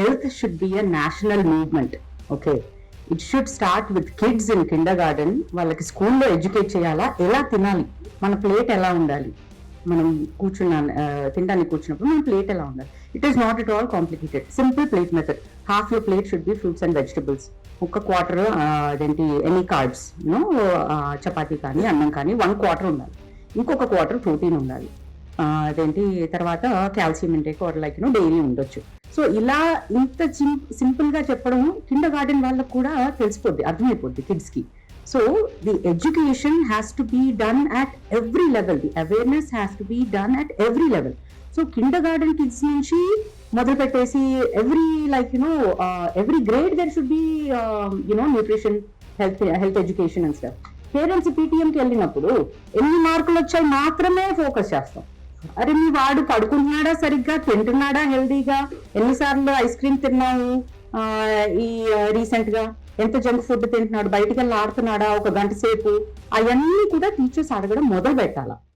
health should be a national movement. Okay, it should start with kids in kindergarten. వాళ్ళకి స్కూల్లో educate చేయాలా, ఎలా తినాలి, మన ప్లేట్ ఎలా ఉండాలి, మనం తినడానికి కూర్చున్నప్పుడు మన ప్లేట్ ఎలా ఉండాలి. It is not at all complicated. Simple plate method. Half your plate should be fruits and vegetables. ఒక క్వార్టర్ అదేంటి ఎనీ కార్బ్స్, చపాతీ కానీ అన్నం కానీ 1/4 ఉండాలి. ఇంకొక క్వార్టర్ ప్రోటీన్ ఉండాలి. అదేంటి తర్వాత calcium intake or like daily ఉండొచ్చు. సో ఇలా ఇంత సింపుల్ గా చెప్పడం కిండర్గార్టెన్ వాళ్ళకు కూడా తెలిసిపోద్ది, అర్థమైపోద్ది కిడ్స్ కి. So the education has to be done at every level. The awareness has to be done at every level. So kindergarten kids నుంచి మొదలు పెట్టేసి every grade there should be nutrition, health education and stuff. Parents పీటీఎంకి వెళ్ళినప్పుడు ఎన్ని మార్కులు వచ్చాయి మాత్రమే focus చేస్తాం. అరే మీ వాడు పడుకుంటున్నాడా, సరిగ్గా తింటున్నాడా, హెల్దీగా, ఎన్నిసార్లు ఐస్ క్రీమ్ తిన్నావు ఈ రీసెంట్ గా, ఎంత జంక్ ఫుడ్ తింటున్నాడు, బయటికి వెళ్ళి ఆడుతున్నాడా ఒక గంట సేపు, అవన్నీ కూడా టీచర్స్ అడగడం మొదలు పెట్టాలా.